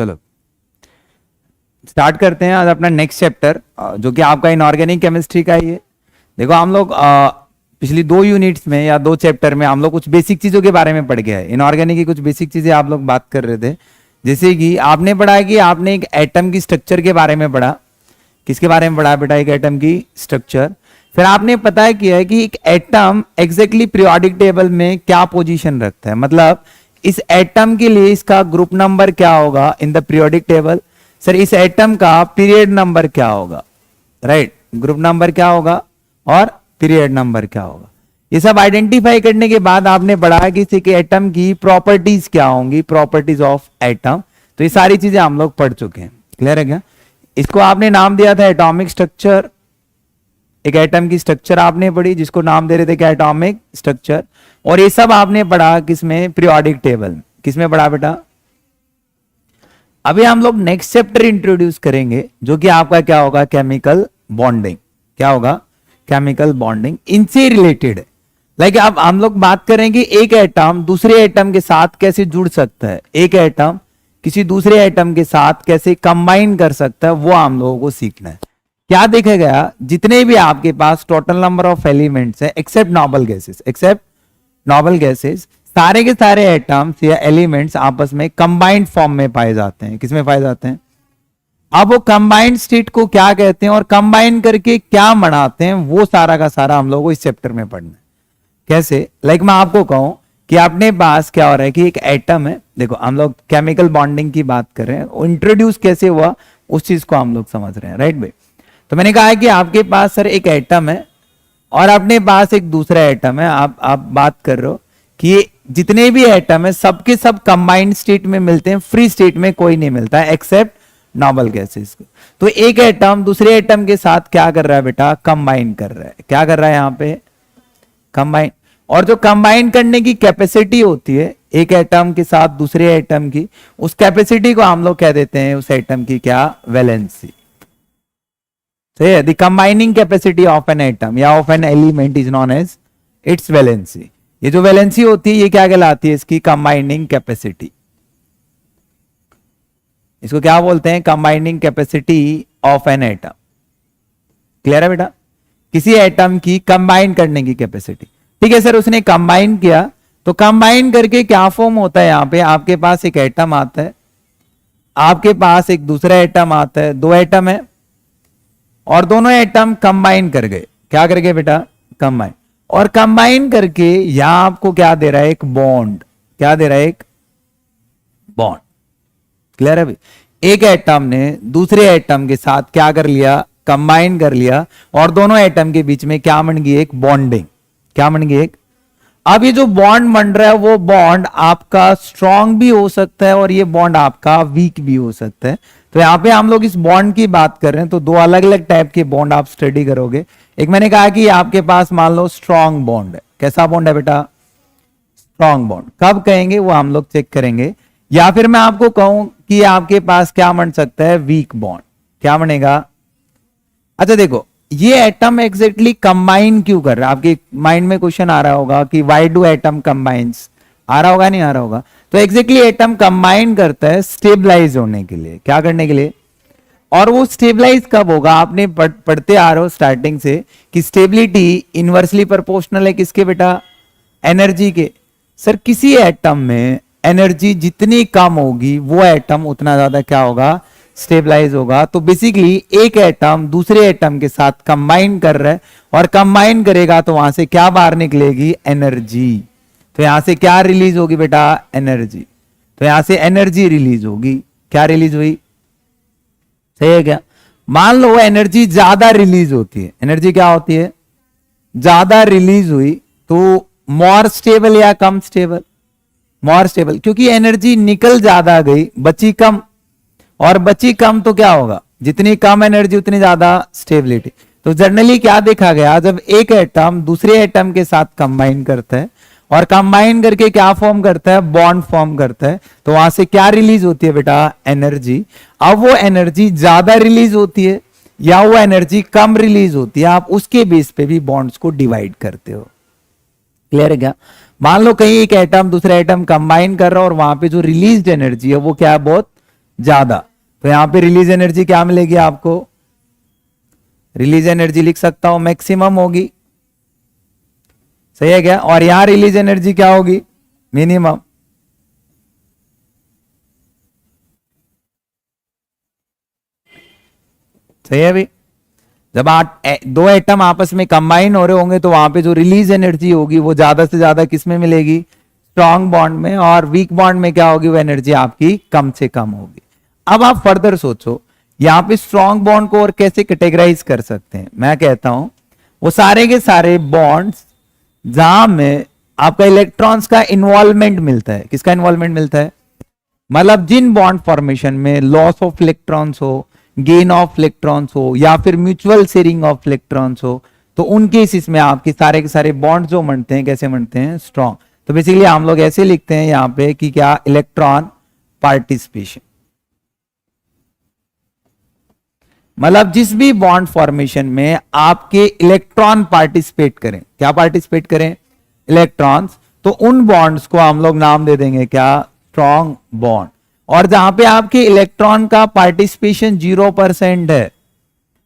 चलो स्टार्ट करते हैं आज अपना नेक्स्ट चैप्टर, जो कि आपका इनऑर्गेनिक केमिस्ट्री का ही है। देखो हम लोग पिछली 2 यूनिट्स में या 2 चैप्टर में हम लोग कुछ बेसिक चीजों के बारे में पढ़ गए हैं। इनऑर्गेनिक की कुछ बेसिक चीजें आप लोग बात कर रहे थे, जैसे कि आपने पढ़ा कि आपने एक एटम की स्ट्रक्चर के बारे में पढ़ा। किसके बारे में पढ़ा बेटा? एक एटम की स्ट्रक्चर। फिर आपने पता किया है कि एक एटम एग्जैक्टली पीरियोडिक टेबल में क्या पोजीशन रखता है, मतलब इस एटम के लिए इसका ग्रुप नंबर क्या होगा in the periodic table. Sir इस एटम का पीरियड नंबर क्या होगा, राइट? ग्रुप नंबर क्या होगा और पीरियड नंबर क्या होगा। ये सब आइडेंटिफाई करने के बाद आपने पढ़ा कि इस एटम की प्रॉपर्टीज क्या होंगी, प्रॉपर्टीज ऑफ एटम। तो ये सारी चीजें हम लोग पढ़ चुके हैं। क्लियर है क्या? इसको आपने नाम दिया था एटॉमिक स्ट्रक्चर। एक एटम की स्ट्रक्चर आपने पढ़ी जिसको नाम दे रहे थे क्या? Atomic structure. और ये सब आपने पढ़ा किसमें? Periodic table. किसमें पढ़ा बेटा? अभी हम लोग नेक्स्ट चैप्टर इंट्रोड्यूस करेंगे जो कि आपका क्या होगा? Chemical bonding. क्या होगा? Chemical bonding. इनसे रिलेटेड है। लाइक अब हम लोग बात करेंगे एक एटम दूसरे एटम के साथ कैसे जुड़ सकता है, एक एटम किसी दूसरे एटम के साथ कैसे कंबाइन कर सकता है, वो हम लोगों को सीखना है। क्या देखा गया? जितने भी आपके पास टोटल नंबर ऑफ एलिमेंट्स है एक्सेप्ट नोबल गैसेस, सारे के सारे एटम्स या एलिमेंट्स आपस में कंबाइंड फॉर्म में पाए जाते हैं। किसमें पाए जाते हैं? अब वो कंबाइंड स्टेट को क्या कहते हैं और कंबाइन करके क्या बनाते हैं, वो सारा का सारा हम लोगों को इस चैप्टर में पढ़ना है। कैसे? लाइक मैं आपको कहूं कि अपने पास क्या हो रहा है कि एक एटम है। देखो हम लोग केमिकल बॉन्डिंग की बात कर रहे हैं, इंट्रोड्यूस कैसे हुआ उस चीज को हम लोग समझ रहे हैं, राइट भाई? तो मैंने कहा है कि आपके पास सर एक एटम है और अपने पास एक दूसरा एटम है। आप बात कर रहे हो कि जितने भी एटम है सबके सब कंबाइंड स्टेट में मिलते हैं, फ्री स्टेट में कोई नहीं मिलता है एक्सेप्ट नोबल गैसेस। तो एक एटम दूसरे एटम के साथ क्या कर रहा है बेटा? कंबाइन कर रहा है। क्या कर रहा है यहां पे? कंबाइन। और जो कंबाइन करने की कैपेसिटी होती है एक एटम के साथ दूसरे एटम की, उस कैपेसिटी को हम लोग कह देते हैं उस एटम की क्या? वैलेंसी। सही है? The combining capacity of an atom या of an element is known as its valency. ये जो वैलेंसी होती है ये क्या कहलाती है? इसकी कंबाइनिंग कैपेसिटी। इसको क्या बोलते हैं? Combining capacity of an atom. Clear है बेटा? किसी एटम की कंबाइन करने की कैपेसिटी। ठीक है सर, उसने कंबाइन किया तो कंबाइन करके क्या फॉर्म होता है? यहां पे आपके पास एक एटम आता है, आपके पास एक दूसरा एटम आता है, 2 एटम है और दोनों एटम कंबाइन कर गए। क्या कर गए बेटा? कंबाइन। और कंबाइन करके यहां आपको क्या दे रहा है? एक बॉन्ड। क्या दे रहा है? एक बॉन्ड। क्लियर है भाई? एक एटम ने दूसरे एटम के साथ क्या कर लिया? कंबाइन कर लिया और दोनों एटम के बीच में क्या बन गई? एक बॉन्डिंग। क्या बन गई? एक। अब ये जो बॉन्ड बन रहा है वो बॉन्ड आपका स्ट्रॉन्ग भी हो सकता है और ये बॉन्ड आपका वीक भी हो सकता है। तो यहां पे हम लोग इस बॉन्ड की बात कर रहे हैं तो 2 अलग अलग टाइप के बॉन्ड आप स्टडी करोगे। एक मैंने कहा कि आपके पास मान लो स्ट्रॉन्ग बॉन्ड है। कैसा बॉन्ड है बेटा? Strong bond. कब कहेंगे वो हम लोग चेक करेंगे। या फिर मैं आपको कहूं कि आपके पास क्या बन सकता है? Weak bond. क्या बनेगा? अच्छा देखो, ये एटम एग्जैक्टली कंबाइन क्यों कर रहा है? आपके माइंड में क्वेश्चन आ रहा होगा कि व्हाई डू एटम कंबाइंस। आ रहा होगा नहीं आ रहा होगा? तो एग्जैक्टली एटम कंबाइन करता है स्टेबलाइज होने के लिए। क्या करने के लिए? और वो स्टेबलाइज कब होगा? आपने पढ़ते आ रहे हो स्टार्टिंग से कि स्टेबिलिटी इनवर्सली प्रोपोर्शनल है किसके बेटा? एनर्जी के। सर किसी एटम में एनर्जी जितनी कम होगी वो एटम उतना ज्यादा क्या होगा? स्टेबलाइज होगा। तो बेसिकली एक एटम दूसरे एटम के साथ कंबाइन कर रहा है और कंबाइन करेगा तो वहां से क्या बाहर निकलेगी? एनर्जी। तो यहां से क्या रिलीज होगी बेटा? एनर्जी। तो यहां से एनर्जी रिलीज होगी। क्या रिलीज हुई? सही है क्या? मान लो एनर्जी ज्यादा रिलीज होती है। एनर्जी क्या होती है? ज्यादा रिलीज हुई तो मोर स्टेबल या कम स्टेबल? मोर स्टेबल, क्योंकि एनर्जी निकल ज्यादा गई, बची कम। और बची कम तो क्या होगा? जितनी कम एनर्जी उतनी ज्यादा स्टेबिलिटी। तो जनरली क्या देखा गया? जब एक एटम दूसरे एटम के साथ कंबाइन करता है और कंबाइन करके क्या फॉर्म करता है? बॉन्ड फॉर्म करता है, तो वहां से क्या रिलीज होती है बेटा? एनर्जी। अब वो एनर्जी ज्यादा रिलीज होती है या वो एनर्जी कम रिलीज होती है, आप उसके बेस पे भी बॉन्ड्स को डिवाइड करते हो। क्लियर है क्या? मान लो कहीं एक एटम दूसरा एटम कंबाइन कर रहा है और वहां पे जो रिलीज्ड एनर्जी है वो क्या है? बहुत ज्यादा, तो यहां पे रिलीज एनर्जी क्या मिलेगी आपको, रिलीज एनर्जी लिख सकता हूं मैक्सिमम होगी, सही है क्या, और यहां रिलीज एनर्जी क्या होगी, मिनिमम। सही है भाई, जब आप दो एटम आपस में कंबाइन हो रहे होंगे तो वहां पे जो रिलीज एनर्जी होगी वो ज्यादा से ज्यादा किस में मिलेगी, स्ट्रॉन्ग बॉन्ड में, और वीक बॉन्ड में क्या होगी, वो एनर्जी आपकी कम से कम होगी। अब आप फर्दर सोचो यहां पे स्ट्रॉन्ग बॉन्ड को और कैसे कैटेगराइज कर सकते हैं। मैं कहता हूं वो सारे के सारे बॉन्ड्स जहां में आपका इलेक्ट्रॉन्स का इन्वॉल्वमेंट मिलता है। किसका इन्वॉल्वमेंट मिलता है, मतलब जिन बॉन्ड फॉर्मेशन में लॉस ऑफ इलेक्ट्रॉन्स हो, गेन ऑफ इलेक्ट्रॉन्स हो, या फिर म्यूचुअल शेयरिंग ऑफ इलेक्ट्रॉन्स हो, तो उन केसेस में आपके सारे के सारे बॉन्ड जो बनते हैं कैसे बनते हैं, स्ट्रॉन्ग। तो बेसिकली हम लोग ऐसे लिखते हैं यहां पे कि क्या, इलेक्ट्रॉन पार्टिसिपेशन, मतलब जिस भी बॉन्ड फॉर्मेशन में आपके इलेक्ट्रॉन पार्टिसिपेट करें, क्या पार्टिसिपेट करें, इलेक्ट्रॉन्स, तो उन बॉन्ड्स को हम लोग नाम दे देंगे क्या, स्ट्रॉन्ग बॉन्ड। और जहां पे आपके इलेक्ट्रॉन का पार्टिसिपेशन 0% है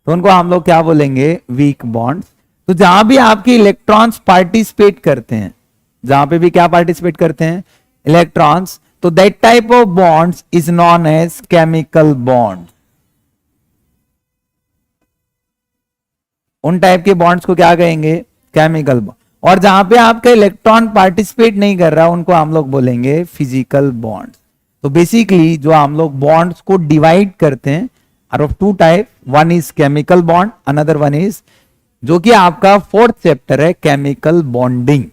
तो उनको हम लोग क्या बोलेंगे, वीक बॉन्ड्स। तो जहां भी आपके इलेक्ट्रॉन्स पार्टिसिपेट करते हैं, जहां पे भी क्या पार्टिसिपेट करते हैं, इलेक्ट्रॉन्स, तो that type of bonds is known as chemical bond. उन टाइप के बॉन्ड्स को क्या कहेंगे, केमिकल बॉन्ड। और जहां पे आपका इलेक्ट्रॉन पार्टिसिपेट नहीं कर रहा उनको हम लोग बोलेंगे फिजिकल बॉन्ड्स। तो बेसिकली जो हम लोग बॉन्ड्स को डिवाइड करते हैं are of two type, one is chemical bond, another one is, जो कि आपका फोर्थ चैप्टर है, केमिकल बॉन्डिंग।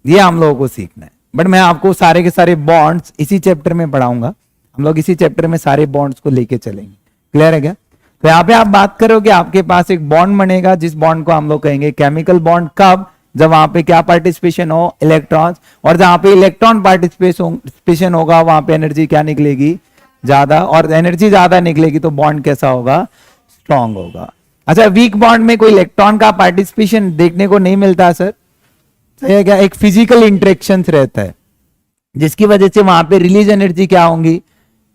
ये हम लोगों को सीखना है, बट मैं आपको सारे के सारे बॉन्ड्स इसी चैप्टर में पढ़ाऊंगा। हम लोग इसी चैप्टर में सारे बॉन्ड्स को लेके चलेंगे। क्लियर है क्या। तो यहां पे आप बात करोगे आपके पास एक बॉन्ड बनेगा जिस बॉन्ड को हम लोग कहेंगे केमिकल बॉन्ड। कब, जब वहां पे क्या पार्टिसिपेशन हो, इलेक्ट्रॉन्स, और जहां पे इलेक्ट्रॉन पार्टिसिपेशन होगा वहां पे एनर्जी क्या निकलेगी, ज्यादा, और एनर्जी ज्यादा निकलेगी तो बॉन्ड कैसा होगा, स्ट्रॉन्ग होगा। अच्छा, वीक बॉन्ड में कोई इलेक्ट्रॉन का पार्टिसिपेशन देखने को नहीं मिलता सर, सही है क्या, एक फिजिकल इंटरेक्शन रहता है जिसकी वजह से वहां पे रिलीज एनर्जी क्या होगी,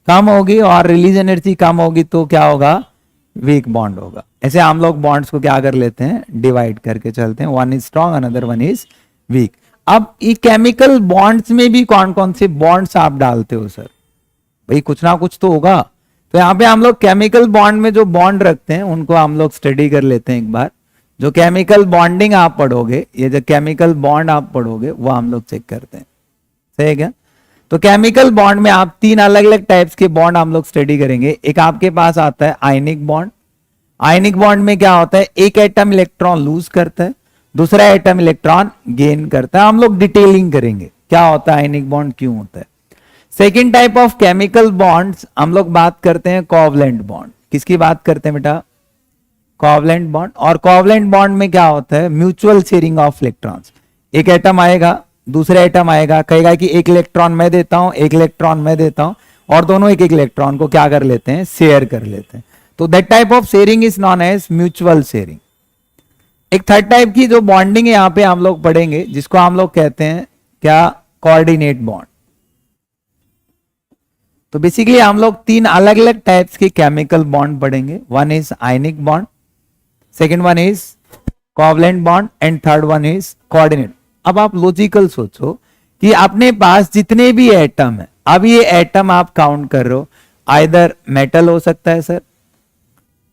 कम होगी, और रिलीज एनर्जी कम होगी तो क्या होगा, वीक बॉन्ड होगा। ऐसे हम लोग बॉन्ड्स को क्या कर लेते हैं, डिवाइड करके चलते हैं, one is strong another one is weak. अब ये केमिकल बॉन्ड्स में भी कौन कौन से बॉन्ड्स आप डालते हो सर, भाई कुछ ना कुछ तो होगा। तो यहाँ पे हम लोग केमिकल बॉन्ड में जो बॉन्ड रखते हैं उनको हम लोग स्टडी कर लेते हैं एक बार। जो केमिकल बॉन्डिंग आप पढ़ोगे, ये जो केमिकल बॉन्ड आप पढ़ोगे वो हम लोग चेक करते हैं, सही है क्या। तो केमिकल बॉन्ड में आप तीन अलग अलग टाइप्स के बॉन्ड हम लोग स्टडी करेंगे। एक आपके पास आता है आयनिक बॉन्ड। आयनिक बॉन्ड में क्या होता है, एक एटम इलेक्ट्रॉन लूज करता है, दूसरा एटम इलेक्ट्रॉन गेन करता है। हम लोग डिटेलिंग करेंगे क्या होता है आयनिक बॉन्ड, क्यों होता है। Second type of chemical bonds हम लोग बात करते हैं कोवलेंट बॉन्ड। किसकी बात करते हैं बेटा, कोवलेंट बॉन्ड। और कोवलेंट बॉन्ड में क्या होता है, म्यूचुअल शेयरिंग ऑफ इलेक्ट्रॉन्स। एक एटम आएगा, दूसरा एटम आएगा, कहेगा कि एक इलेक्ट्रॉन मैं देता हूं, एक इलेक्ट्रॉन मैं देता हूं, और दोनों एक एक इलेक्ट्रॉन को क्या कर लेते हैं, शेयर कर लेते हैं। तो that type of sharing is known as mutual sharing. एक थर्ड टाइप की जो बॉन्डिंग है यहां पे हम लोग पढ़ेंगे जिसको हम लोग कहते हैं क्या, कोऑर्डिनेट बॉन्ड। तो बेसिकली हम लोग तीन अलग अलग टाइप्स के केमिकल बॉन्ड पढ़ेंगे। One is ionic bond, second one is covalent bond, and third one is coordinate. अब आप लॉजिकल सोचो कि अपने पास जितने भी एटम है, अब ये एटम आप काउंट कर रहे हो, आइदर मेटल हो सकता है सर,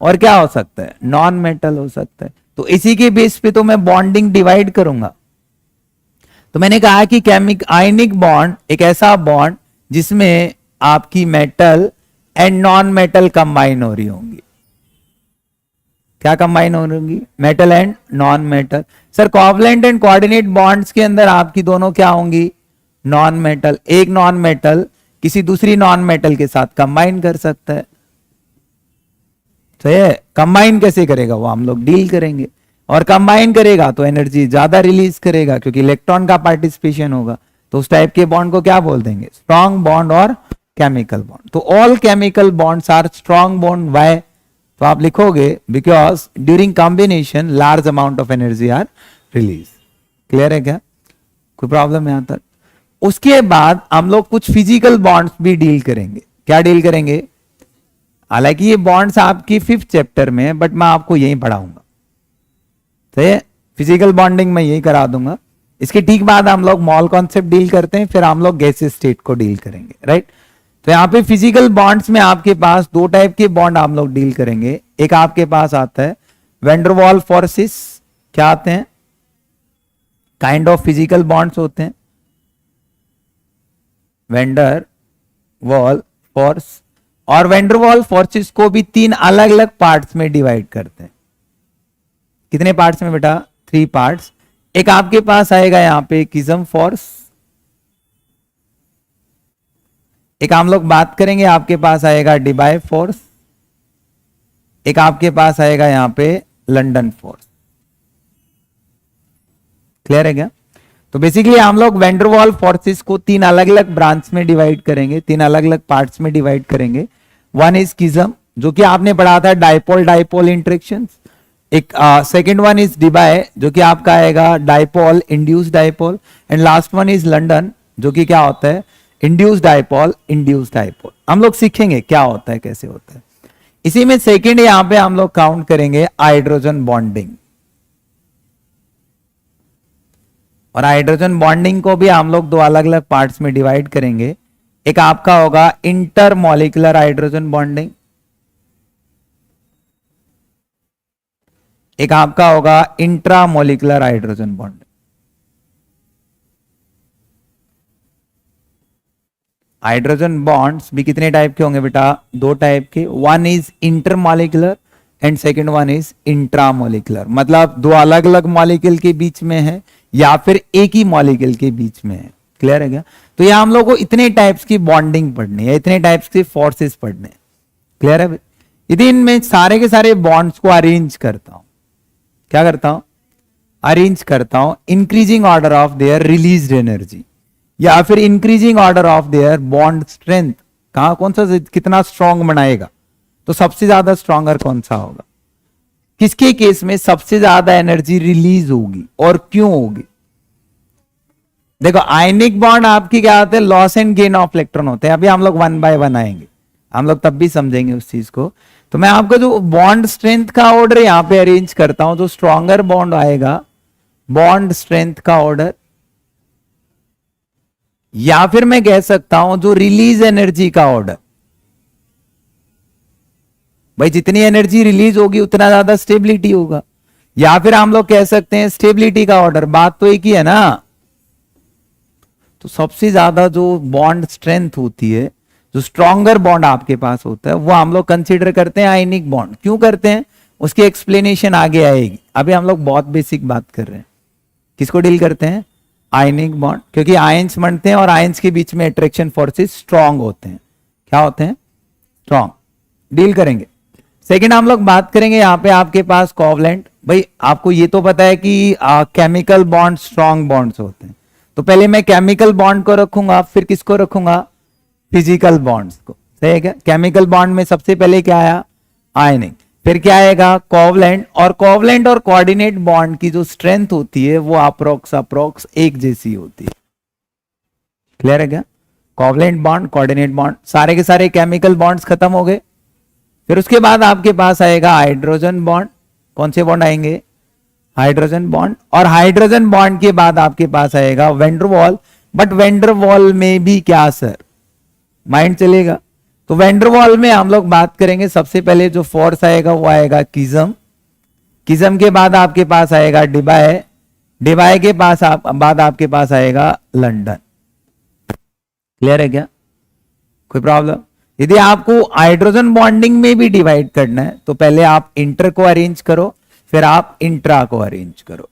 और क्या हो सकता है, नॉन मेटल हो सकता है। तो इसी के बेस पे तो मैं बॉन्डिंग डिवाइड करूंगा। तो मैंने कहा कि आयनिक बॉन्ड एक ऐसा बॉन्ड जिसमें आपकी metal and non metal combine हो रही होंगी। क्या कंबाइन हो रही होंगी, metal and non metal. Sir covalent and coordinate bonds के अंदर आपकी दोनों क्या होंगी, नॉन मेटल। एक नॉन मेटल किसी दूसरी नॉन मेटल के साथ कंबाइन कर सकता है, सही है। कंबाइन कैसे करेगा वो हम लोग डील करेंगे, और कंबाइन करेगा तो एनर्जी ज्यादा रिलीज करेगा क्योंकि इलेक्ट्रॉन का पार्टिसिपेशन होगा। तो उस टाइप के बॉन्ड को क्या बोल देंगे, स्ट्रॉन्ग बॉन्ड और केमिकल बॉन्ड। तो all chemical bonds are strong bond. Why, तो आप लिखोगे because during combination large amount of energy are release. Clear है क्या, कोई प्रॉब्लम यहां तक। उसके बाद हम लोग कुछ फिजिकल बॉन्ड्स भी डील करेंगे। क्या डील करेंगे? हालांकि ये बॉन्ड्स आपकी 5th चैप्टर में है, बट मैं आपको यही पढ़ाऊंगा, सही है। फिजिकल बॉन्डिंग में यही करा दूंगा। इसके ठीक बाद हम लोग मॉल कॉन्सेप्ट डील करते हैं, फिर हम लोग गैस स्टेट को डील करेंगे, राइट। तो यहाँ पे फिजिकल बॉन्ड्स में आपके पास दो टाइप के बॉन्ड हम लोग डील करेंगे। एक आपके पास आता है वैन डर वाल फोर्सेस, क्या आते हैं? काइंड ऑफ फिजिकल बॉन्ड्स होते हैं, वैन डर वाल फोर्स। और वैन डर वाल फोर्सेस को भी 3 अलग अलग पार्ट्स में डिवाइड करते हैं। कितने पार्ट्स में बेटा? 3 पार्ट्स। एक आपके पास आएगा यहां पे किज्म फोर्स, एक हम लोग बात करेंगे आपके पास आएगा डिबाय फोर्स, एक आपके पास आएगा यहां पे लंदन फोर्स। क्लियर है क्या? तो बेसिकली हम लोग वैन डर वाल फोर्सेस को 3 अलग अलग ब्रांच में डिवाइड करेंगे, 3 अलग अलग पार्ट्स में डिवाइड करेंगे। वन इज किज्म, जो कि आपने पढ़ा था डाइपोल डाइपोल इंटरेक्शंस। एक सेकंड वन इज डिबाय, जो कि आपका आएगा dipole induce dipole. And last one is London, जो कि क्या होता है? Induce dipole induce dipole. हम लोग सीखेंगे क्या होता है, कैसे होता है। इसी में सेकंड यहां पे हम लोग काउंट करेंगे हाइड्रोजन बॉन्डिंग। और हाइड्रोजन बॉन्डिंग को भी हम लोग 2 अलग अलग पार्ट्स में डिवाइड करेंगे। एक आपका होगा इंटरमॉलिक्यूलर हाइड्रोजन बॉन्डिंग, एक आपका होगा intramolecular hydrogen bond. Hydrogen bonds भी कितने टाइप के होंगे बेटा? 2 टाइप के। One is intermolecular and second one is intramolecular. मतलब 2 अलग अलग मॉलिक्यूल के बीच में है या फिर एक ही मॉलिक्यूल के बीच में है। क्लियर है क्या? तो यहां हम लोग को इतने टाइप्स की बॉन्डिंग पढ़नी है, इतने टाइप्स की फोर्सेस पढ़ने। क्लियर है? यदि इनमें सारे के सारे बॉन्ड्स को अरेंज करता हूं, क्या करता हूं? अरेंज करता हूं increasing order of their released energy या फिर increasing order of their bond strength. कहां कौन सा कितना स्ट्रांग बनाएगा, तो सबसे ज्यादा स्ट्रॉन्गर कौन सा होगा? किसके केस में सबसे ज्यादा एनर्जी रिलीज होगी और क्यों होगी? देखो आयनिक बॉन्ड आपकी क्या होते हैं? Loss and gain of electron होते हैं। अभी हम लोग 1 बाय 1 आएंगे, हम लोग तब भी समझेंगे उस चीज को। तो मैं आपको जो बॉन्ड स्ट्रेंथ का ऑर्डर यहां पे अरेंज करता हूं, जो स्ट्रॉन्गर बॉन्ड आएगा बॉन्ड स्ट्रेंथ का ऑर्डर, या फिर मैं कह सकता हूं जो रिलीज एनर्जी का ऑर्डर। भाई जितनी एनर्जी रिलीज होगी उतना ज्यादा स्टेबिलिटी होगा, या फिर हम लोग कह सकते हैं स्टेबिलिटी का ऑर्डर। बात तो एक ही है ना। तो सबसे ज्यादा जो बॉन्ड स्ट्रेंथ होती है, जो स्ट्रॉन्गर बॉन्ड आपके पास होता है, वो हम लोग कंसीडर करते हैं आयनिक बॉन्ड। क्यों करते हैं उसकी एक्सप्लेनेशन आगे आएगी। अभी हम लोग बहुत बेसिक बात कर रहे हैं। किसको डील करते हैं? आयनिक बॉन्ड, क्योंकि आयंस बनते हैं और आयंस के बीच में अट्रैक्शन फोर्सेस स्ट्रांग होते हैं। क्या होते हैं? स्ट्रांग। डील करेंगे। सेकंड हम लोग बात करेंगे यहां पे आपके पास कोवलेंट। भाई आपको ये तो पता है कि केमिकल बॉन्ड स्ट्रांग बॉन्ड्स होते हैं, तो पहले मैं केमिकल बॉन्ड को रखूंगा, फिर किसको रखूंगा? फिजिकल बॉन्ड्स को। सही है क्या? केमिकल बॉन्ड में सबसे पहले क्या आया? आयनिक। फिर क्या आएगा? कोवलेंट। और कोवलेंट और कोऑर्डिनेट बॉन्ड की जो स्ट्रेंथ होती है वो अप्रोक्स एक जैसी होती है। क्लियर है क्या? कोवलेंट बॉन्ड, कोऑर्डिनेट बॉन्ड, सारे के सारे केमिकल बॉन्ड्स खत्म हो गए। फिर उसके बाद आपके पास आएगा हाइड्रोजन बॉन्ड। कौन से बॉन्ड आएंगे? Hydrogen bond. और हाइड्रोजन बॉन्ड के बाद आपके पास आएगा वैन डर वाल। बट वैन डर वाल में भी क्या सर? माइंड चलेगा। तो वैन डर वाल में हम लोग बात करेंगे, सबसे पहले जो फोर्स आएगा वो आएगा किज्म। किज्म के बाद आपके पास आएगा डिबाय। डिबाय के पास बाद आपके पास आएगा लंदन। क्लियर है क्या? कोई प्रॉब्लम? यदि आपको हाइड्रोजन बॉन्डिंग में भी डिवाइड करना है तो पहले आप इंटर को अरेंज करो, फिर आप इंट्रा को अरेंज करो।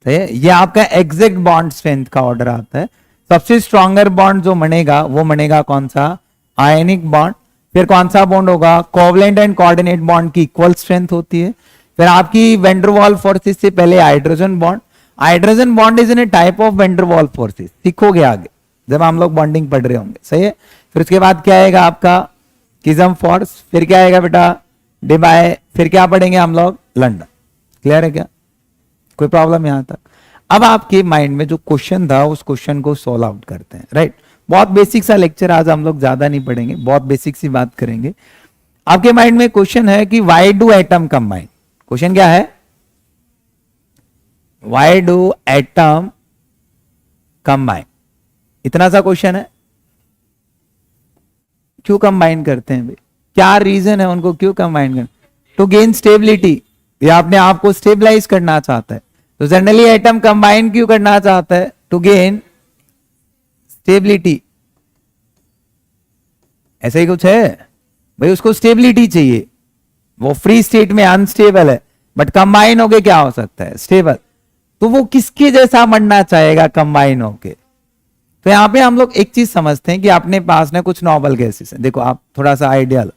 सही है? ये आपका एग्जैक्ट बॉन्ड स्ट्रेंथ का ऑर्डर आता है। सबसे स्ट्रॉन्गर बॉन्ड जो बनेगा वो बनेगा कौन सा? Ionic bond. फिर कौन सा बॉन्ड होगा? कोवलेंट एंड कोऑर्डिनेट बॉन्ड की इक्वल स्ट्रेंथ होती है। फिर आपकी वैन डर वाल फोर्सेस से पहले hydrogen bond. Hydrogen bond is in a type of van der Waals forces. सीखोगे आगे जब हम लोग बॉन्डिंग पढ़ रहे होंगे। सही है? फिर उसके बाद क्या आएगा आपका? किज्म फोर्स। फिर क्या आएगा बेटा? डिबाय। फिर क्या पढ़ेंगे हम लोग? लंदन। क्लियर है क्या? कोई प्रॉब्लम यहां तक? अब आपके माइंड में जो क्वेश्चन था उस क्वेश्चन को सॉल्व आउट करते हैं। राइट? बहुत बेसिक सा लेक्चर, आज हम लोग ज्यादा नहीं पढ़ेंगे, बहुत बेसिक सी बात करेंगे। आपके माइंड में क्वेश्चन है कि why do atom combine, question क्या है, व्हाई डू एटम कंबाइन, इतना सा क्वेश्चन है। क्यों कंबाइन करते हैं भाई, क्या रीजन है उनको क्यों कंबाइन करना, टू गेन स्टेबिलिटी, या अपने आप को स्टेबलाइज करना चाहता है। तो जनरली एटम कंबाइन क्यों करना चाहता है, टू गेन स्टेबिलिटी, ऐसा ही कुछ है भाई, उसको स्टेबिलिटी चाहिए, वो फ्री स्टेट में अनस्टेबल है, बट कंबाइन होके क्या हो सकता है, स्टेबल। तो वो किसके जैसा बनना चाहेगा कंबाइन होके। तो यहां पे हम लोग एक चीज समझते हैं कि अपने पास ना कुछ नॉबल गैसेस है, देखो आप थोड़ा सा आइडिया लो,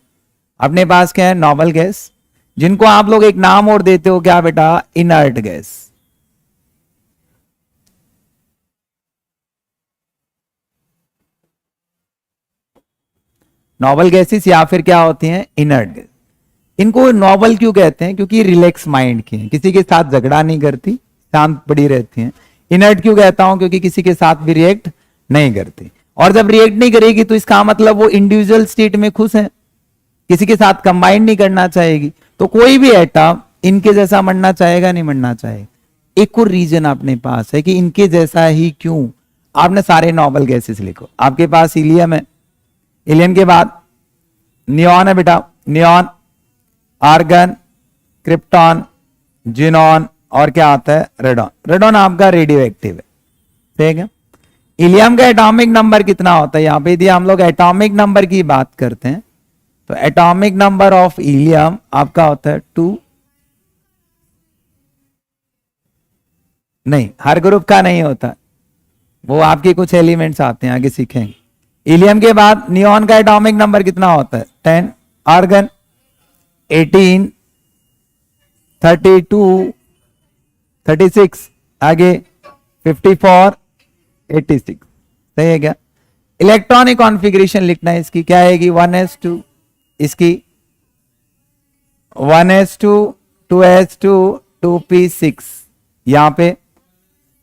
अपने पास क्या है, नॉबल गैस, जिनको आप लोग एक नाम और देते हो, क्या बेटा, इनर्ट गैस। नॉबल गैसेस या फिर क्या होती हैं, इनर्ट गैस। इनको नॉबल क्यों कहते हैं, क्योंकि रिलैक्स माइंड की हैं, किसी के साथ झगड़ा नहीं करती, शांत पड़ी रहती हैं। इनर्ट क्यों कहता हूं, क्योंकि किसी के साथ भी रिएक्ट नहीं करती, और जब रिएक्ट नहीं करेगी तो इसका मतलब वो इंडिविजुअल स्टेट में खुश है, किसी के साथ कंबाइन नहीं करना चाहेगी। तो कोई भी एटम इनके जैसा बनना चाहेगा, नहीं बनना चाहेगा। एक और रीजन अपने पास है कि इनके जैसा ही क्यों, आपने सारे नॉबल गैसेस लिखो, आपके पास हीलियम है, हीलियम के बाद नियॉन है बेटा, नियॉन, आर्गन, क्रिप्टॉन, जिनॉन, और क्या आता है, रेडॉन। रेडॉन आपका रेडियो एक्टिव है, ठीक है। हीलियम का एटॉमिक नंबर कितना होता है, यहां पे यदि हम लोग एटॉमिक नंबर की बात करते हैं तो एटॉमिक नंबर ऑफ हीलियम आपका होता है 2। नहीं, हर ग्रुप का नहीं होता, वो आपके कुछ एलिमेंट्स आते हैं, आगे सीखेंगे। हीलियम के बाद नियॉन का एटॉमिक नंबर कितना होता है, 10, आर्गन 18, 32, 36, आगे 54, 86, सही है क्या। इलेक्ट्रॉनिक कॉन्फ़िगरेशन लिखना है इसकी, क्या आएगी, 1s2, इसकी 1s2, 2s2, 2p6, यहां पे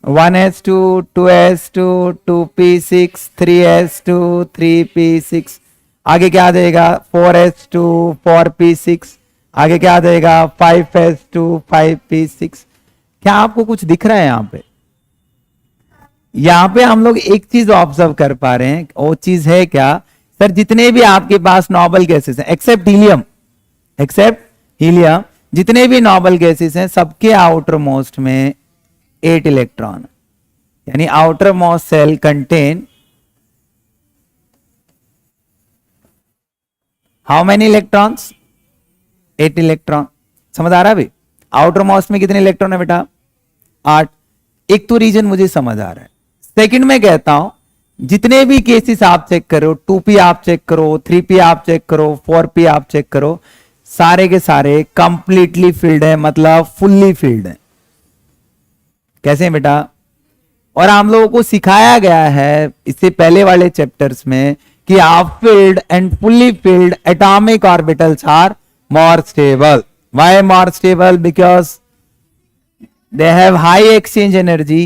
1s2, 2s2, 2p6, 3s2, 3p6, आगे क्या आ जाएगा, 4s2, 4p6, आगे क्या आ जाएगा, 5s2, 5p6। क्या आपको कुछ दिख रहा है यहां पे, यहां पे हम लोग एक चीज ऑब्जर्व कर पा रहे हैं, वो चीज है क्या सर, जितने भी आपके पास नॉबल गैसेस हैं एक्सेप्ट हीलियम, एक्सेप्ट हीलियम, जितने भी नॉबल गैसेस हैं सबके आउटर मोस्ट में 8 इलेक्ट्रॉन, यानी outer most shell contain how many electrons, 8 electron. समझ आ रहा है भाई, आउटर मोस्ट में कितने इलेक्ट्रॉन है बेटा, 8। एक तो रीजन मुझे समझ आ रहा है। सेकंड में कहता हूं, जितने भी केसेस आप चेक करो, 2p आप चेक करो, 3p आप चेक करो, 4p आप चेक करो, सारे के सारे कंप्लीटली फिल्ड है, मतलब फुल्ली फिल्ड है। कैसे हैं बेटा, और हम लोगों को सिखाया गया है इससे पहले वाले चैप्टर्स में कि half filled and fully filled atomic orbitals are more stable. Why more stable? Because they have high exchange energy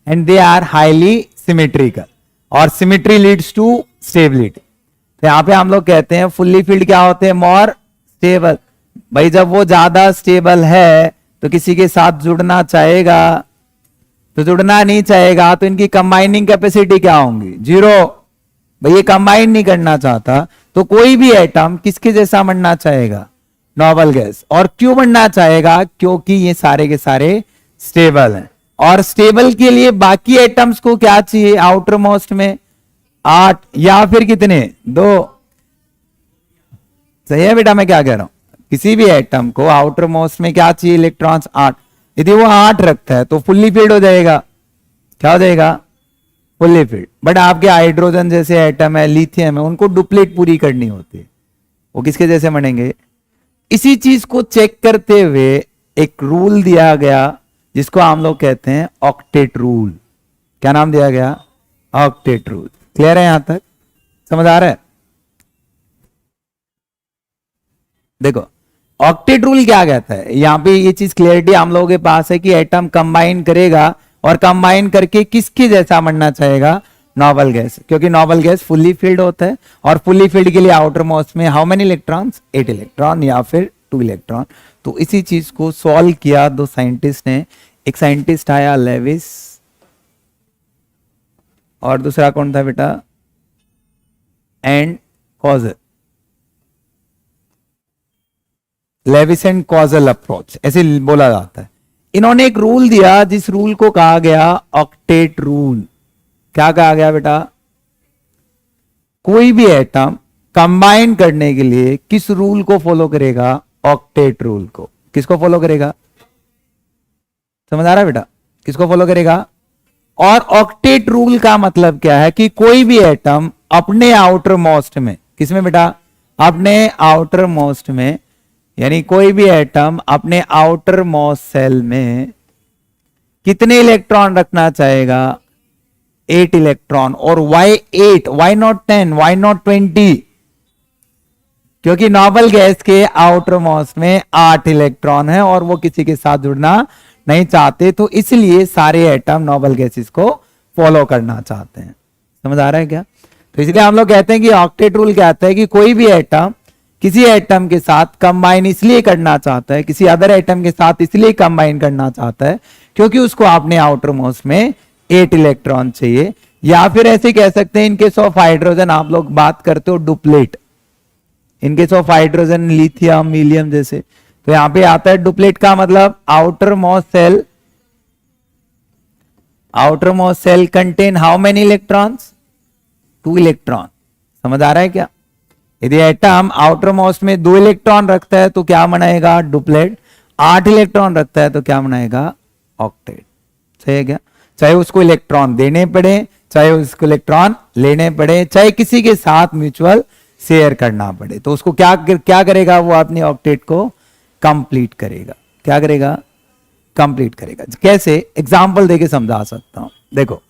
and they are highly symmetrical, और symmetry leads to stability। तो यहां पे हम लोग कहते हैं fully filled क्या होते हैं, more stable। भाई जब वो ज्यादा स्टेबल है तो किसी के साथ जुड़ना चाहेगा, तो जुड़ना नहीं चाहेगा तो इनकी कंबाइनिंग कैपेसिटी क्या होंगी, 0। भाई ये कंबाइन नहीं करना चाहता, तो कोई भी एटम किसके जैसा बनना चाहेगा, नॉबल गैस। और क्यों बनना चाहेगा, क्योंकि ये सारे के सारे स्टेबल हैं, और स्टेबल के लिए बाकी एटम्स को क्या चाहिए, आउटर मोस्ट में 8 या फिर कितने, 2। सही है बेटा, मैं क्या कह रहा हूं, किसी भी एटम को आउटर मोस्ट में क्या चाहिए, इलेक्ट्रॉन्स 8। यदि वो 8 रखता है तो फुल्ली फिल्ड हो जाएगा, क्या हो जाएगा, फुल्ली फिल्ड। बट आपके हाइड्रोजन जैसे एटम है, लिथियम है, उनको डुप्लीट पूरी करनी होती है, वो किसके जैसे बनेंगे। इसी चीज को चेक करते हुए एक रूल दिया गया जिसको हम लोग कहते हैं ऑक्टेट रूल। क्या नाम दिया गया, ऑक्टेट रूल। क्लियर है यहां तक, समझ आ रहा है। देखो ऑक्टेट रूल क्या कहता है, यहां पे ये चीज क्लियरिटी हम लोगों के पास है कि एटम कंबाइन करेगा और कंबाइन करके किसके जैसा बनना चाहेगा, नोबल गैस, क्योंकि नोबल गैस फुल्ली फिल्ड होता है और फुल्ली फिल्ड के लिए आउटर मोस्ट में हाउ मेनी इलेक्ट्रॉन्स, 8 इलेक्ट्रॉन या फिर 2 इलेक्ट्रॉन। तो इसी चीज को सॉल्व किया दो साइंटिस्ट ने, एक साइंटिस्ट आया लेविस और दूसरा कौन था बेटा, and Kossel, Lewis and Kossel approach ऐसे बोला जाता है। इन्होंने एक रूल दिया जिस रूल को कहा गया ऑक्टेट रूल। क्या कहा गया बेटा, कोई भी एटम कंबाइन करने के लिए किस रूल को फॉलो करेगा, ऑक्टेट रूल को। किसको फॉलो करेगा, समझ आ रहा है बेटा, किसको फॉलो करेगा। और ऑक्टेट रूल का मतलब क्या है कि कोई भी एटम अपने आउटर मोस्ट में, किसमें बेटा, अपने आउटर मोस्ट में, यानी कोई भी एटम अपने आउटर मोस्ट सेल में कितने इलेक्ट्रॉन रखना चाहेगा, 8 इलेक्ट्रॉन। और why 8, why not 10, why not 20, क्योंकि नोबल गैस के आउटर मोस्ट में 8 इलेक्ट्रॉन है और वो किसी के साथ जुड़ना नहीं चाहते, तो इसलिए सारे एटम नोबल गैसेस को फॉलो करना चाहते हैं। समझ आ रहा है क्या। तो इसलिए हम लोग कहते हैं कि ऑक्टेट रूल कहता है कि कोई भी एटम किसी एटम के साथ कंबाइन इसलिए करना चाहता है, किसी अदर एटम के साथ इसलिए कंबाइन करना चाहता है क्योंकि उसको अपने आउटर मोस्ट में 8 इलेक्ट्रॉन चाहिए। या फिर ऐसे कह सकते हैं इन केस ऑफ हाइड्रोजन आप लोग बात करते हो duplet, in case of hydrogen lithium helium जैसे, तो यहां पे आता है डुप्लेट का मतलब outer most shell contain how many electrons, 2 electron. समझ आ रहा है क्या। यदि एटम आउटर मोस्ट में 2 इलेक्ट्रॉन रखता है तो क्या बनाएगा, डुप्लेट। 8 इलेक्ट्रॉन रखता है तो क्या बनाएगा, ऑक्टेट। सही है क्या। चाहे उसको इलेक्ट्रॉन देने पड़े, चाहे उसको इलेक्ट्रॉन लेने पड़े, चाहे किसी के साथ म्यूचुअल शेयर करना पड़े, तो उसको क्या करेगा, वो अपनी ऑक्टेट को कंप्लीट करेगा। क्या करेगा, कंप्लीट करेगा। कैसे, एग्जांपल देके समझा सकता हूं। देखो,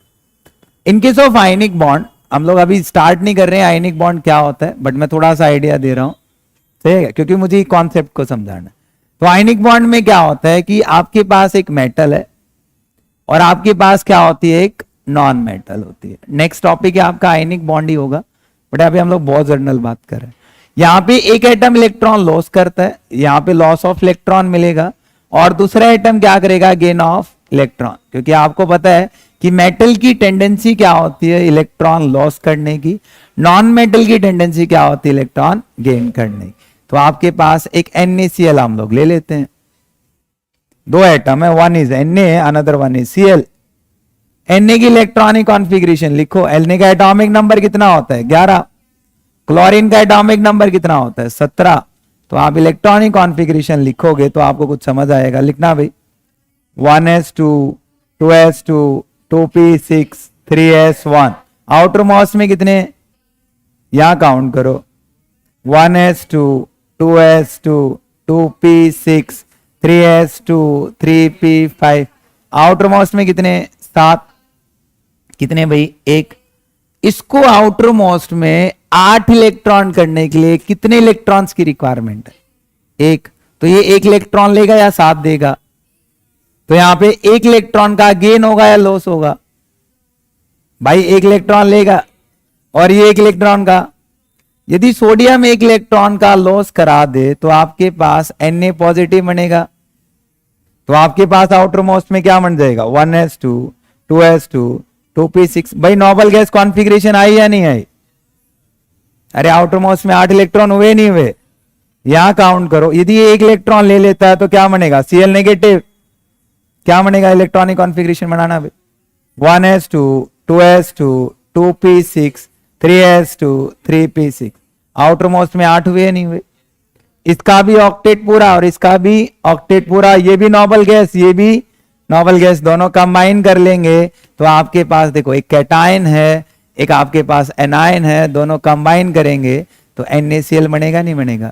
इन केस ऑफ आयनिक बॉन्ड, हम लोग अभी स्टार्ट नहीं कर रहे हैं आयनिक बॉन्ड क्या होता है, बट मैं थोड़ा सा आइडिया दे रहा हूं, ठीक है, क्योंकि मुझे कॉन्सेप्ट को समझाना है। तो आयनिक बॉन्ड में क्या होता है कि आपके पास एक मेटल है और आपके पास क्या होती है, एक नॉन मेटल होती है। नेक्स्ट टॉपिक है आपका आयनिक बॉन्ड ही होगा, बट अभी हम लोग बहुत जनरल बात कर रहे हैं। यहां पे एक एटम इलेक्ट्रॉन लॉस करता है, यहां पे लॉस ऑफ इलेक्ट्रॉन मिलेगा, और दूसरा एटम क्या करेगा, गेन ऑफ इलेक्ट्रॉन। क्योंकि आपको पता है कि मेटल की टेंडेंसी क्या होती है, इलेक्ट्रॉन लॉस करने की, नॉन मेटल की टेंडेंसी क्या होती है, इलेक्ट्रॉन गेन करने की। तो आपके पास एक NaCl हम लोग ले लेते हैं, 2 एटम है, one is Na another one is Cl। Na की इलेक्ट्रॉनिक कॉन्फ़िगरेशन लिखो, Na का एटॉमिक नंबर कितना होता है, 11। क्लोरीन का एटॉमिक नंबर कितना होता है, 17। तो आप इलेक्ट्रॉनिक कॉन्फ़िगरेशन लिखोगे तो आपको कुछ समझ आएगा। लिखना भाई, 1s2 2s2 2p6 3s1। Outer most में कितने, यहां काउंट करो, 1s2 2s2 2p6 3s2 3p5। Outer most में कितने, 7। कितने भाई, 1। इसको आउटर मोस्ट में 8 इलेक्ट्रॉन करने के लिए कितने इलेक्ट्रॉन्स की रिक्वायरमेंट है, 1। तो ये 1 इलेक्ट्रॉन लेगा या 7 देगा, तो यहां पे 1 इलेक्ट्रॉन का गेन होगा या लॉस होगा, भाई 1 इलेक्ट्रॉन लेगा, और ये 1 इलेक्ट्रॉन का। यदि सोडियम 1 इलेक्ट्रॉन का लॉस करा दे तो आपके पास Na पॉजिटिव बनेगा, तो आपके पास आउटर मोस्ट में क्या बन जाएगा, 1s2 2s2 2p6। भाई नोबल गैस कॉन्फ़िगरेशन आई या नहीं आई, अरे आउटर मोस्ट में 8 इलेक्ट्रॉन हुए नहीं हुए, यहां काउंट करो। यदि ये 1 इलेक्ट्रॉन ले लेता है तो क्या बनेगा, Cl नेगेटिव। क्या बनेगा, इलेक्ट्रॉनिक कॉन्फ़िगरेशन बनाना भाई, 1s2 2s2 2p6 3s2 3p6। Outer most में 8 हुए नहीं हुए, इसका भी ऑक्टेट पूरा और इसका भी ऑक्टेट पूरा, ये भी नोबल गैस, ये भी नोबल गैस, दोनों कंबाइन कर लेंगे तो आपके पास देखो एक कैटायन है, एक आपके पास एनायन है, दोनों कंबाइन करेंगे तो NaCl बनेगा, नहीं बनेगा।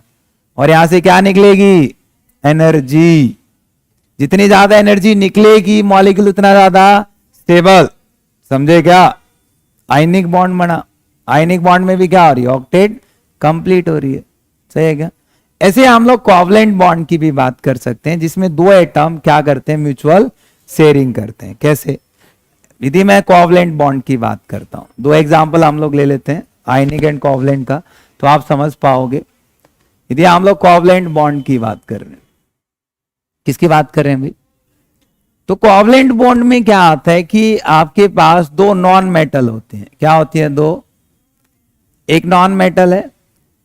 और यहां से क्या निकलेगी, एनर्जी। जितनी ज्यादा एनर्जी निकलेगी मॉलिक्यूल उतना ज्यादा स्टेबल। समझे क्या, आयनिक बॉन्ड बना, आयनिक बॉन्ड में भी क्या हो रही है, ऑक्टेट कंप्लीट हो रही है। सही है क्या। ऐसे हम लोग कोवलेंट बॉन्ड की भी बात कर सकते हैं जिसमें 2 एटम क्या करते हैं, म्यूचुअल शेयरिंग करते हैं। कैसे, यदि मैं कोवलेंट बॉन्ड की बात करता हूं, दो एग्जांपल हम लोग ले लेते हैं आयनिक एंड कोवलेंट का, तो आप समझ पाओगे। यदि हम लोग कोवलेंट बॉन्ड की बात कर रहे हैं, किसकी बात कर रहे हैं भाई? तो कोवलेंट बॉन्ड में क्या आता है कि आपके पास दो नॉन मेटल होते हैं। क्या होती है? दो, एक नॉन मेटल है,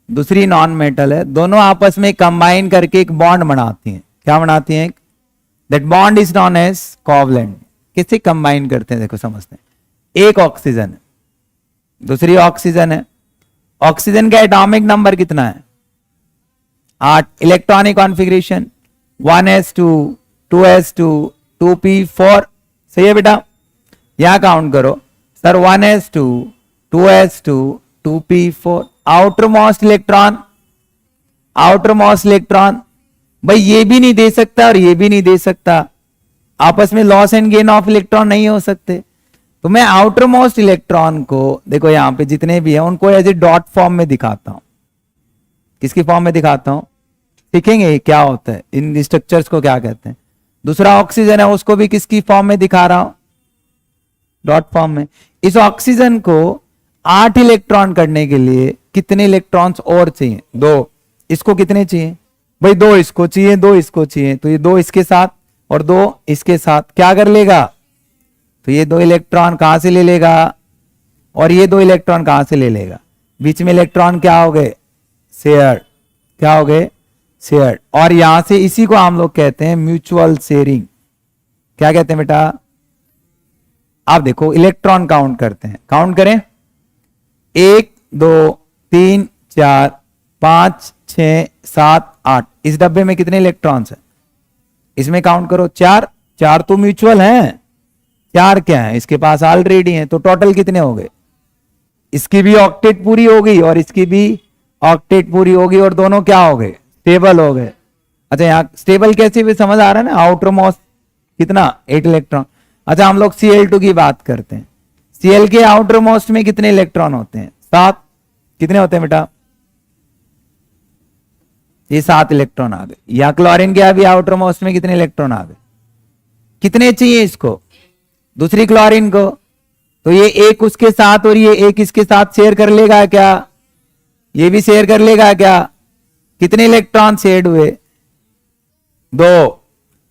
दूसरी नॉन मेटल है, दोनों आपस में कंबाइन करके एक बॉन्ड बनाती हैं। क्या बनाती हैं? That bond is known as covalent. किससे कंबाइन करते हैं? देखो समझते हैं। एक ऑक्सीजन है, दूसरी ऑक्सीजन है। ऑक्सीजन का एटॉमिक नंबर कितना है? 8। Electronic configuration 1s2 2s2 2p4। सही है बेटा? यहां काउंट करो sir, 1s2 2s2 2p4। Outer most electron, outer most electron भाई ये भी नहीं दे सकता और ये भी नहीं दे सकता, आपस में loss and gain of electron नहीं हो सकते। तो मैं आउटर मोस्ट इलेक्ट्रॉन को, देखो यहां पे जितने भी हैं उनको एज ए डॉट फॉर्म में दिखाता हूं। किसकी फॉर्म में दिखाता हूं? सीखेंगे क्या होता है, इन स्ट्रक्चर्स को क्या कहते हैं। दूसरा ऑक्सीजन है, उसको भी किसकी फॉर्म में दिखा रहा हूं? डॉट फॉर्म में। इस ऑक्सीजन को 8 इलेक्ट्रॉन करने के लिए कितने इलेक्ट्रॉन्स और चाहिए? 2। इसको कितने चाहिए भाई? 2 इसको चाहिए, 2 इसको चाहिए, तो ये 2 इसके साथ और 2 इसके साथ क्या कर लेगा? तो ये 2 इलेक्ट्रॉन कहां से ले लेगा और ये 2 इलेक्ट्रॉन कहां से ले लेगा? बीच में इलेक्ट्रॉन क्या हो गए? शेयर। क्या हो गए? शेयर। और यहां से इसी को हम लोग कहते हैं म्यूचुअल शेयरिंग। क्या कहते हैं बेटा? आप देखो इलेक्ट्रॉन काउंट करते हैं, काउंट करें। 1 2 3 4 5 6 7 8। इस डब्बे में कितने इलेक्ट्रॉन्स हैं? इसमें काउंट करो 4। 4 तो म्यूचुअल हैं, 4 क्या है? इसके पास ऑलरेडी है, तो टोटल कितने हो गए? इसकी भी ऑक्टेट पूरी हो गई और इसकी भी ऑक्टेट पूरी हो गई और दोनों क्या हो गए? स्टेबल हो गए। अच्छा यहां स्टेबल कैसे भी समझ आ रहा है ना? आउटर मोस्ट कितना? 8 इलेक्ट्रॉन। अच्छा हम लोग Cl2 की बात करते हैं। Cl के आउटर मोस्ट में कितने इलेक्ट्रॉन होते हैं? 7। कितने होते हैं बेटा? ये 7 इलेक्ट्रॉन आ गए। या क्लोरीन के अभी आउटर मोस्ट में कितने इलेक्ट्रॉन आ गए? कितने चाहिए इसको? दूसरी क्लोरीन को, तो ये एक उसके साथ और ये एक इसके साथ शेयर कर लेगा क्या? ये भी शेयर कर लेगा क्या? कितने इलेक्ट्रॉन शेयर हुए? 2।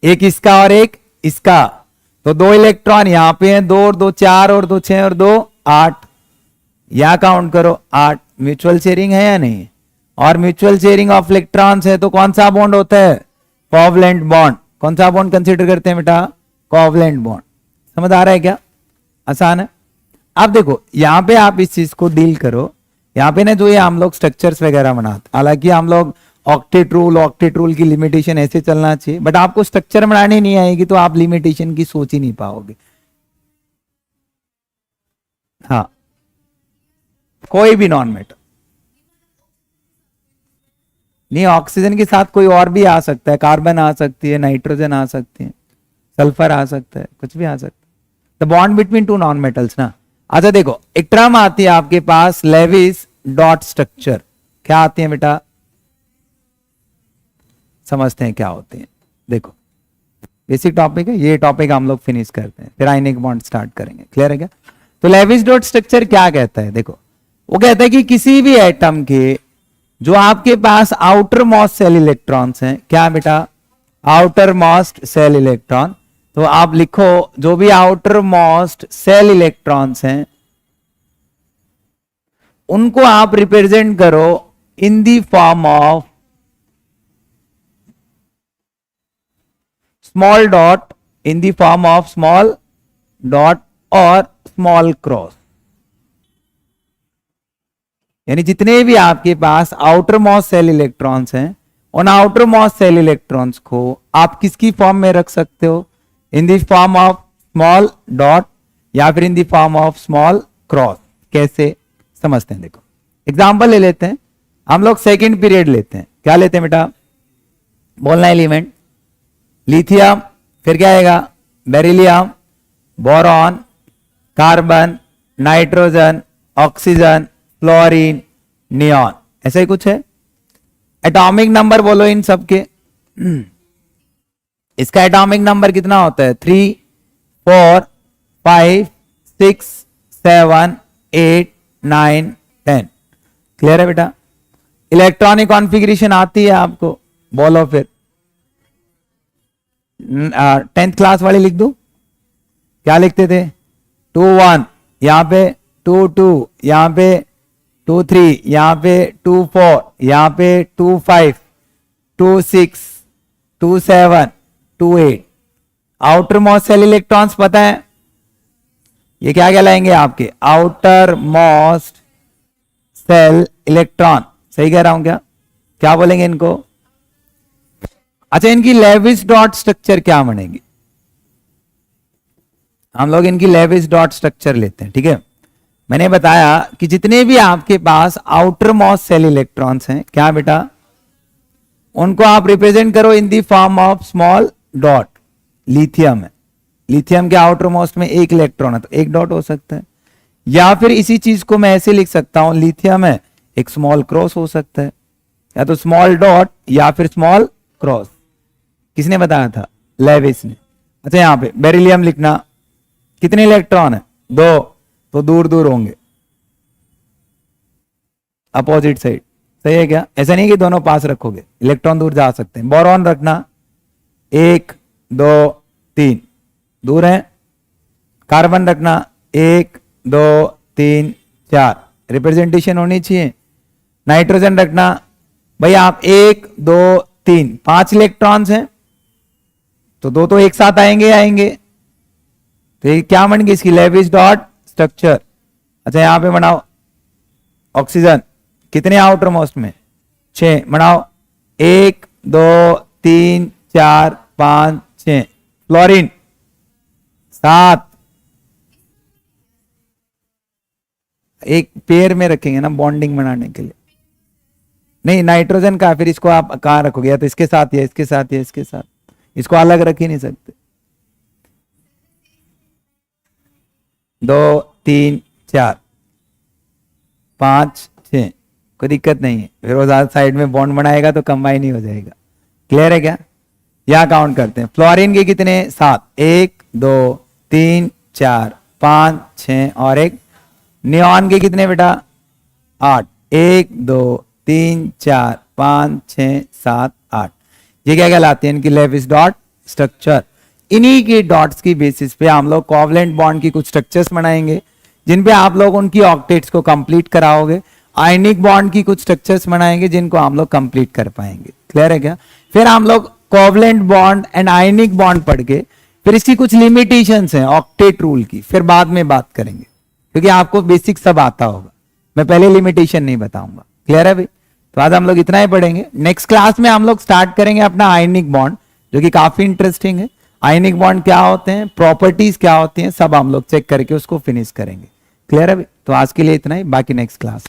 एक इसका और एक इसका, तो 2 इलेक्ट्रॉन यहां पे हैं, 2 और 2 4 और 2 6 और 2 8। यहां काउंट करो 8। म्यूचुअल शेयरिंग है या नहीं? और म्यूचुअल शेयरिंग ऑफ इलेक्ट्रॉन्स है, तो कौन सा बॉन्ड होता है? Covalent bond. कौन सा बॉन्ड कंसीडर करते हैं बेटा? Covalent bond. समझ आ रहा है क्या? आसान है। अब देखो यहां पे आप इस चीज को डील करो। यहां पे ना जो ये हम लोग स्ट्रक्चर्स वगैरह बनाते, हालांकि हम लोग ऑक्टेट रूल की लिमिटेशन ऐसे चलना चाहिए, बट आपको स्ट्रक्चर बनाने नहीं आएगी तो आप लिमिटेशन की सोच ही नहीं पाओगे। हाँ, कोई भी नॉन मेटल नहीं, ऑक्सीजन के साथ कोई और भी आ सकता है, कार्बन आ सकती है, नाइट्रोजन आ सकती है, सल्फर आ सकता है, कुछ भी आ सकता है। The bond between 2 non metals ना। अच्छा देखो एक टर्म आती है आपके पास लेविस डॉट स्ट्रक्चर। क्या आती है बेटा? समझते हैं क्या होते हैं। देखो बेसिक टॉपिक है, ये टॉपिक हम लोग फिनिश करते हैं, फिर आयनिक बॉन्ड स्टार्ट करेंगे। क्लियर है क्या? तो लेविस डॉट स्ट्रक्चर क्या कहता है? देखो वो कहता है कि किसी भी एटम के जो आपके पास आउटर मोस्ट सेल इलेक्ट्रॉन्स हैं, क्या बेटा? Outer most shell electron. तो आप लिखो जो भी आउटर मोस्ट सेल इलेक्ट्रॉन्स हैं उनको आप रिप्रेजेंट करो in the form of small dot, in the form of small dot और स्मॉल क्रॉस। यानी जितने भी आपके पास आउटर मोस्ट सेल इलेक्ट्रॉन्स हैं उन आउटर मोस्ट सेल इलेक्ट्रॉन्स को आप किसकी फॉर्म में रख सकते हो? In the form of small dot या फिर in the form of small cross. कैसे समझते हैं? देखो एग्जांपल ले लेते हैं। हम लोग सेकंड पीरियड लेते हैं। क्या लेते हैं बेटा? बोलना एलिमेंट। लिथियम, फिर क्या आएगा? Beryllium, boron, carbon, nitrogen, oxygen, fluorine, neon. ऐसा ही कुछ है। एटॉमिक नंबर बोलो इन सब के। इसका एटॉमिक नंबर कितना होता है? 3 4 5 6 7 8 9 10। क्लियर है बेटा? इलेक्ट्रॉनिक कॉन्फ़िगरेशन आती है आपको? बोलो फिर। 10th क्लास वाले लिख दो, क्या लिखते थे? 2 1, यहां पे 2 2, यहां पे 2 3, यहां पे 2 4, यहां पे 2 5, 2 6, 2 7, 2 8। आउटर मोस्ट सेल इलेक्ट्रॉन्स पता है? ये क्या कहलाएंगे आपके? Outer most shell electron. सही कह रहा हूं क्या? क्या बोलेंगे इनको? अच्छा, इनकी लेविस डॉट स्ट्रक्चर क्या बनेगी? हम लोग इनकी लेविस डॉट स्ट्रक्चर लेते हैं, ठीक है? मैंने बताया कि जितने भी आपके पास आउटर मोस्ट सेल इलेक्ट्रॉन्स हैं, क्या बेटा, उनको आप रिप्रेजेंट करो in the form of small dot. Lithium है, लिथियम के आउटर मोस्ट में एक इलेक्ट्रॉन है तो एक डॉट हो सकता है, या फिर इसी चीज को मैं ऐसे लिख सकता हूं, लिथियम है, एक स्मॉल क्रॉस हो सकता है, या तो स्मॉल डॉट या फिर स्मॉल क्रॉस। किसने बताया था? लेविस ने। अच्छा, यहां पे बेरिलियम लिखना, कितने इलेक्ट्रॉन है? 2, तो दूर दूर होंगे, अपोजिट साइड। सही है क्या? ऐसा नहीं कि दोनों पास रखोगे, इलेक्ट्रॉन दूर जा सकते हैं। बोरॉन रखना, 1 2 3, दूर है। कार्बन रखना, 1 2 3 4, रिप्रेजेंटेशन होनी चाहिए। नाइट्रोजन रखना, भाई आप 1 2 3 5 इलेक्ट्रॉन्स हैं तो दो तो एक साथ आएंगे। तो ये क्या बन गई इसकी? Lewis dot structure. अच्छा, यहां पे बनाओ ऑक्सीजन, कितने आउटर मोस्ट में? 6, बनाओ 1 2 3 4 5 6। फ्लोरीन 7, एक पेयर में रखेंगे ना बॉन्डिंग बनाने के लिए। नहीं, नाइट्रोजन का फिर इसको आप कहां रखोगे? या तो इसके साथ या इसके साथ या इसके साथ, इसको अलग रख ही नहीं सकते। 2 3 4 5 6, कोई दिक्कत नहीं है। फिर वो साइड में बॉन्ड बनाएगा तो कंबाइन ही हो जाएगा। क्लियर है क्या? यहां काउंट करते हैं। फ्लोरीन के कितने? 7, 1 2 3 4 5 6 और एक। नियॉन के कितने बेटा? 8, 1 2 3 4 5 6 7 8। ये क्या कहलाते हैं? इनकी लेविस डॉट स्ट्रक्चर। इन्हीं की डॉट्स की बेसिस पे हम लोग कोवलेंट बॉन्ड की कुछ स्ट्रक्चर्स बनाएंगे, जिन पे आप लोग उनकी ऑक्टेट्स को कंप्लीट कराओगे। आयनिक बॉन्ड की कुछ स्ट्रक्चर्स बनाएंगे जिनको हम लोग कंप्लीट कर पाएंगे। क्लियर है क्या? फिर हम लोग covalent bond and ionic bond पढ़ के फिर इसकी कुछ लिमिटेशंस हैं ऑक्टेट रूल की, फिर बाद में बात करेंगे, क्योंकि आपको बेसिक सब आता होगा। मैं पहले लिमिटेशन नहीं बताऊंगा। क्लियर है भाई? तो आज हम लोग इतना ही पढ़ेंगे। नेक्स्ट क्लास में हम लोग स्टार्ट करेंगे अपना आयनिक बॉन्ड, जो कि काफी इंटरेस्टिंग है। आयनिक बॉन्ड क्या होते हैं, प्रॉपर्टीज क्या होती हैं, सब हम लोग चेक करके उसको फिनिश करेंगे। क्लियर है भाई? तो आज के लिए इतना ही, बाकी नेक्स्ट क्लास।